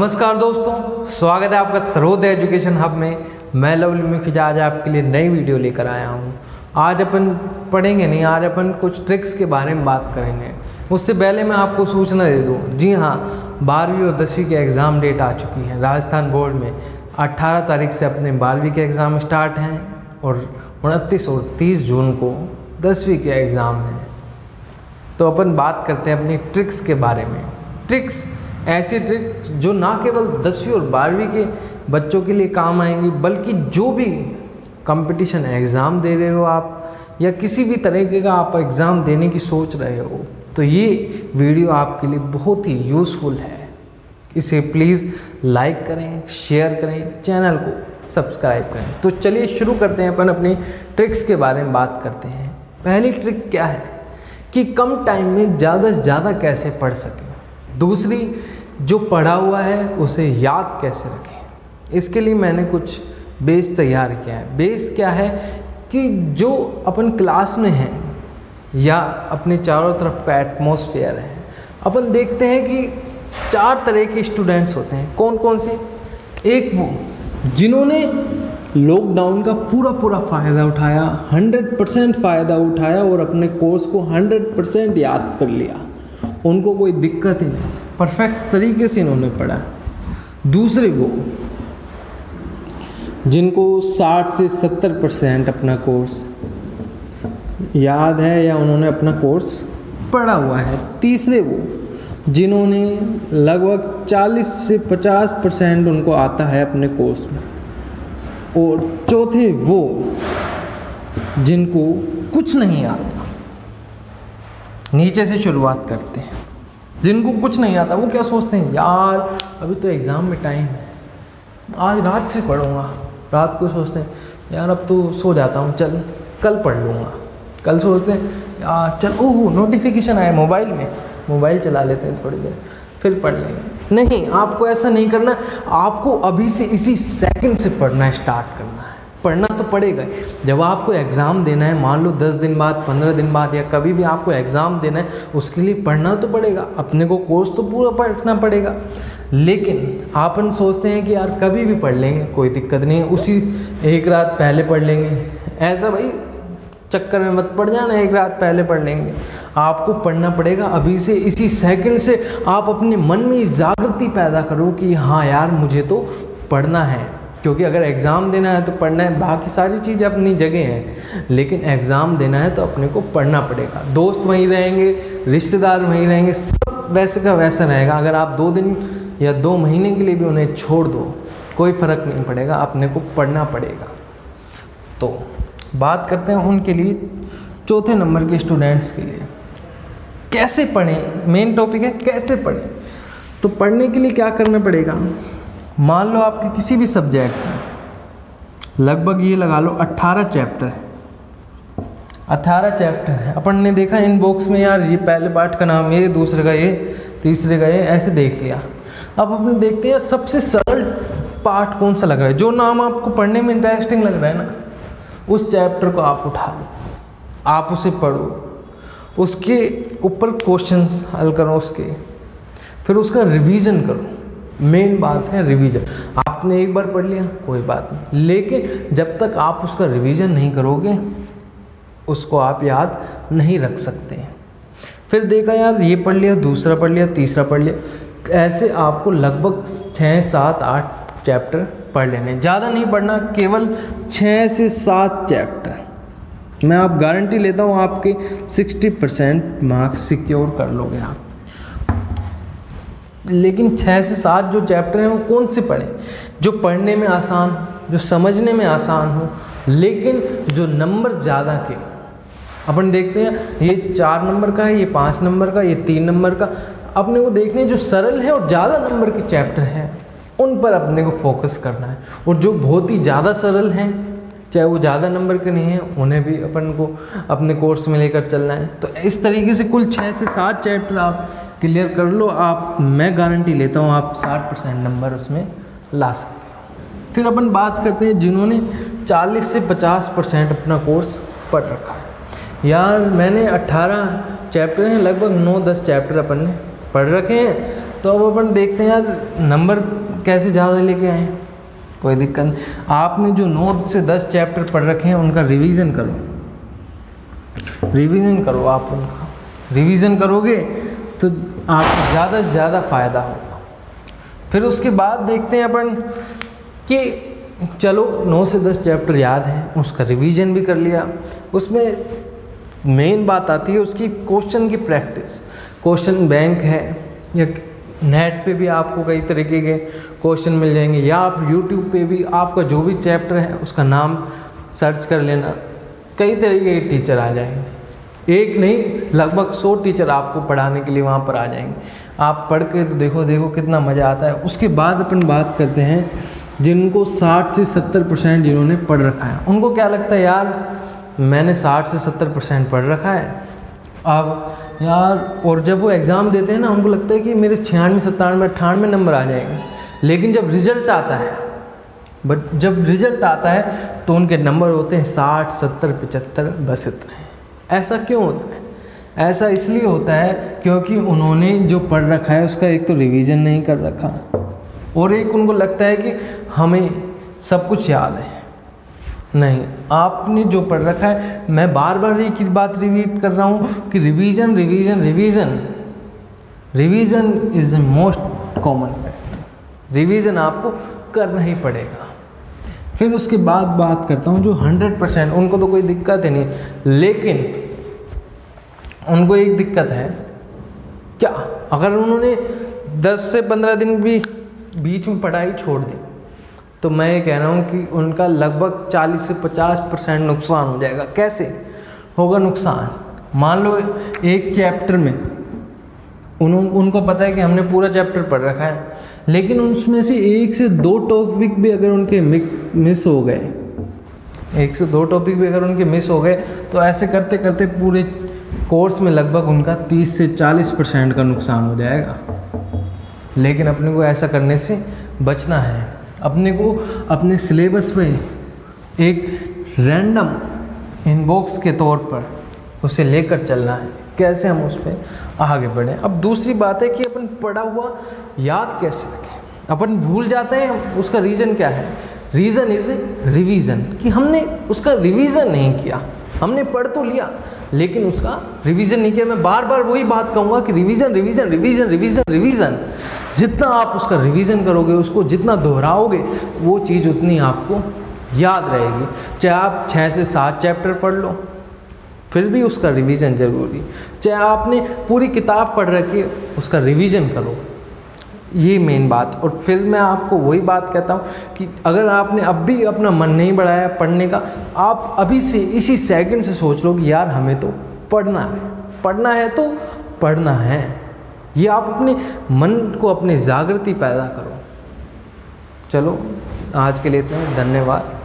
नमस्कार दोस्तों, स्वागत है आपका सर्वोदय एजुकेशन हब में। मैं लवली मुखिया आज आपके लिए नई वीडियो लेकर आया हूँ। आज अपन पढ़ेंगे नहीं, आज अपन कुछ ट्रिक्स के बारे में बात करेंगे। उससे पहले मैं आपको सूचना दे दूँ, जी हाँ, 12वीं और 10वीं के एग्ज़ाम डेट आ चुकी है। राजस्थान बोर्ड में 18 तारीख से अपने 12वीं के एग्ज़ाम स्टार्ट हैं और 29 और 30 जून को 10वीं के एग्ज़ाम हैं। तो अपन बात करते हैं अपनी ट्रिक्स के बारे में। ट्रिक्स ऐसी ट्रिक्स जो ना केवल 10वीं और 12वीं के बच्चों के लिए काम आएंगी, बल्कि जो भी कंपटीशन एग्ज़ाम दे रहे हो आप या किसी भी तरीके का आप एग्ज़ाम देने की सोच रहे हो, तो ये वीडियो आपके लिए बहुत ही यूज़फुल है। इसे प्लीज़ लाइक करें, शेयर करें, चैनल को सब्सक्राइब करें। तो चलिए शुरू करते हैं, अपन अपनी ट्रिक्स के बारे में बात करते हैं। पहली ट्रिक क्या है कि कम टाइम में ज़्यादा से ज़्यादा कैसे पढ़ सकें। दूसरी, जो पढ़ा हुआ है उसे याद कैसे रखें। इसके लिए मैंने कुछ बेस तैयार किया है। बेस क्या है कि जो अपन क्लास में हैं या अपने चारों तरफ का एटमॉस्फेयर है, अपन देखते हैं कि 4 तरह के स्टूडेंट्स होते हैं। कौन कौन से? एक वो जिन्होंने लॉकडाउन का पूरा फ़ायदा उठाया, 100% फ़ायदा उठाया और अपने कोर्स को 100% याद कर लिया। उनको कोई दिक्कत ही नहीं, परफेक्ट तरीके से इन्होंने पढ़ा। दूसरे वो जिनको 60 से 70% अपना कोर्स याद है या उन्होंने अपना कोर्स पढ़ा हुआ है। तीसरे वो जिन्होंने लगभग 40 से 50% उनको आता है अपने कोर्स में। और चौथे वो जिनको कुछ नहीं आता। नीचे से शुरुआत करते हैं। जिनको कुछ नहीं आता वो क्या सोचते हैं, यार अभी तो एग्ज़ाम में टाइम है, आज रात से पढ़ूंगा। रात को सोचते हैं यार अब तो सो जाता हूँ, चल कल पढ़ लूँगा। कल सोचते हैं यार चल ओह नोटिफिकेशन आया मोबाइल में, मोबाइल चला लेते हैं थोड़ी देर, फिर पढ़ लेंगे। नहीं, आपको ऐसा नहीं करना। आपको अभी से इसी सेकंड से पढ़ना स्टार्ट करना है। पढ़ना तो पड़ेगा। जब आपको एग्ज़ाम देना है, मान लो 10 दिन बाद, 15 दिन बाद या कभी भी आपको एग्ज़ाम देना है, उसके लिए पढ़ना तो पड़ेगा। अपने को कोर्स तो पूरा पढ़ना पड़ेगा। लेकिन आपन सोचते हैं कि यार कभी भी पढ़ लेंगे, कोई दिक्कत नहीं है, उसी एक रात पहले पढ़ लेंगे। ऐसा भाई चक्कर में मत पड़ जाना, एक रात पहले पढ़ लेंगे। आपको पढ़ना पड़ेगा अभी से, इसी सेकंड से। आप अपने मन में इस जागृति पैदा करो कि हाँ यार मुझे तो पढ़ना है, क्योंकि अगर एग्ज़ाम देना है तो पढ़ना है। बाकी सारी चीज़ें अपनी जगह हैं, लेकिन एग्ज़ाम देना है तो अपने को पढ़ना पड़ेगा। दोस्त वहीं रहेंगे, रिश्तेदार वहीं रहेंगे, सब वैसे का वैसा रहेगा। अगर आप 2 दिन या 2 महीने के लिए भी उन्हें छोड़ दो, कोई फ़र्क नहीं पड़ेगा, अपने को पढ़ना पड़ेगा। तो बात करते हैं उनके लिए, चौथे नंबर के स्टूडेंट्स के लिए कैसे पढ़ें। मेन टॉपिक है कैसे पढ़ें। तो पढ़ने के लिए क्या करना पड़ेगा, मान लो आपके किसी भी सब्जेक्ट में लगभग ये लगा लो 18 चैप्टर है। 18 चैप्टर है। अपन ने देखा इन बॉक्स में यार ये पहले पार्ट का नाम ये, दूसरे का ये, तीसरे का ये, ऐसे देख लिया। अब अपन देखते हैं सबसे सरल पार्ट कौन सा लग रहा है, जो नाम आपको पढ़ने में इंटरेस्टिंग लग रहा है ना, उस चैप्टर को आप उठा लो, आप उसे पढ़ो, उसके ऊपर क्वेश्चंस हल करो उसके, फिर उसका रिवीजन करो। मेन बात है रिवीजन। आपने एक बार पढ़ लिया कोई बात नहीं, लेकिन जब तक आप उसका रिवीजन नहीं करोगे उसको आप याद नहीं रख सकते हैं। फिर देखा यार ये पढ़ लिया, दूसरा पढ़ लिया, तीसरा पढ़ लिया, ऐसे आपको लगभग 6, 7, 8 चैप्टर पढ़ लेने। ज़्यादा नहीं पढ़ना, केवल 6 से 7 चैप्टर। मैं आप गारंटी लेता हूँ आपके 60% मार्क्स सिक्योर कर लोगे आप। लेकिन 6 से 7 जो चैप्टर हैं वो कौन से पढ़ें, जो पढ़ने में आसान, जो समझने में आसान हो, लेकिन जो नंबर ज़्यादा के। अपन देखते हैं ये 4 नंबर का है, ये 5 नंबर का, ये 3 नंबर का। अपने को देखने जो सरल है और ज़्यादा नंबर के चैप्टर हैं उन पर अपने को फोकस करना है। और जो बहुत ही ज़्यादा सरल हैं, चाहे वो ज़्यादा नंबर के नहीं हैं, उन्हें भी अपन को अपने कोर्स में लेकर चलना है। तो इस तरीके से कुल 6 से 7 चैप्टर आप क्लियर कर लो। आप, मैं गारंटी लेता हूँ आप 60% नंबर उसमें ला सकते हो। फिर अपन बात करते हैं जिन्होंने 40 से 50% अपना कोर्स पढ़ रखा है। यार मैंने 18 चैप्टर हैं, लगभग 9-10 चैप्टर अपन ने पढ़ रखे हैं, तो अब अपन देखते हैं यार नंबर कैसे ज़्यादा लेके आए। कोई दिक्कत नहीं, आपने जो 9 से 10 चैप्टर पढ़ रखे हैं उनका रिवीजन करो, रिवीजन करो। आप उनका रिवीजन करोगे तो आपको ज़्यादा से ज़्यादा फ़ायदा होगा। फिर उसके बाद देखते हैं अपन कि चलो 9 से 10 चैप्टर याद हैं, उसका रिवीजन भी कर लिया। उसमें मेन बात आती है उसकी क्वेश्चन की प्रैक्टिस। क्वेश्चन बैंक है या नेट पे भी आपको कई तरीके के क्वेश्चन मिल जाएंगे, या आप यूट्यूब पे भी आपका जो भी चैप्टर है उसका नाम सर्च कर लेना, कई तरीके के टीचर आ जाएंगे। एक नहीं, लगभग 100 टीचर आपको पढ़ाने के लिए वहाँ पर आ जाएंगे। आप पढ़ के तो देखो कितना मज़ा आता है। उसके बाद अपन बात करते हैं जिनको 60 से 70% जिन्होंने पढ़ रखा है, उनको क्या लगता है यार मैंने 60 से 70% पढ़ रखा है अब यार, और जब वो एग्ज़ाम देते हैं ना उनको लगता है कि मेरे 96, 97, 98 नंबर आ जाएंगे। लेकिन जब रिज़ल्ट आता है, बट जब रिज़ल्ट आता है तो उनके नंबर होते हैं 60, 70, 75, बस इतने। ऐसा क्यों होता है? ऐसा इसलिए होता है क्योंकि उन्होंने जो पढ़ रखा है उसका एक तो रिवीजन नहीं कर रखा, और एक उनको लगता है कि हमें सब कुछ याद है। नहीं, आपने जो पढ़ रखा है, मैं बार बार एक ही बात रिपीट कर रहा हूँ कि revision revision revision revision is the most common factor. Revision आपको करना ही पड़ेगा। फिर उसके बाद बात करता हूँ जो 100%, उनको तो कोई दिक्कत ही नहीं, लेकिन उनको एक दिक्कत है क्या, अगर उन्होंने 10 से 15 दिन भी बीच में पढ़ाई छोड़ दी तो मैं ये कह रहा हूँ कि उनका लगभग 40 से 50% नुकसान हो जाएगा। कैसे होगा नुकसान? मान लो एक चैप्टर में उनको पता है कि हमने पूरा चैप्टर पढ़ रखा है, लेकिन उसमें से 1 से 2 टॉपिक भी अगर उनके मिस हो गए, 1 से 2 टॉपिक भी अगर उनके मिस हो गए, तो ऐसे करते करते पूरे कोर्स में लगभग उनका 30 से 40% का नुकसान हो जाएगा। लेकिन अपने को ऐसा करने से बचना है। अपने को अपने सिलेबस पे एक रैंडम इनबॉक्स के तौर पर उसे लेकर चलना है, कैसे हम उस पर आगे बढ़ें। अब दूसरी बात है कि अपन पढ़ा हुआ याद कैसे रखें। अपन भूल जाते हैं, उसका रीज़न क्या है? रीज़न इज़ रिवीज़न, कि हमने उसका रिवीज़न नहीं किया। हमने पढ़ तो लिया लेकिन उसका रिवीजन नहीं किया। मैं बार बार वही बात कहूँगा कि revision revision revision revision revision, जितना आप उसका रिवीजन करोगे, उसको जितना दोहराओगे, वो चीज़ उतनी आपको याद रहेगी। चाहे आप 6 से 7 चैप्टर पढ़ लो, फिर भी उसका रिवीजन ज़रूरी। चाहे आपने पूरी किताब पढ़ रखी है, उसका रिवीजन करो, ये मेन बात। और फिर मैं आपको वही बात कहता हूँ कि अगर आपने अब भी अपना मन नहीं बढ़ाया पढ़ने का, आप अभी से इसी सेकंड से सोच लो कि यार हमें तो पढ़ना है, पढ़ना है तो पढ़ना है। ये आप अपने मन को, अपने जागृति पैदा करो। चलो आज के लिए इतना, धन्यवाद।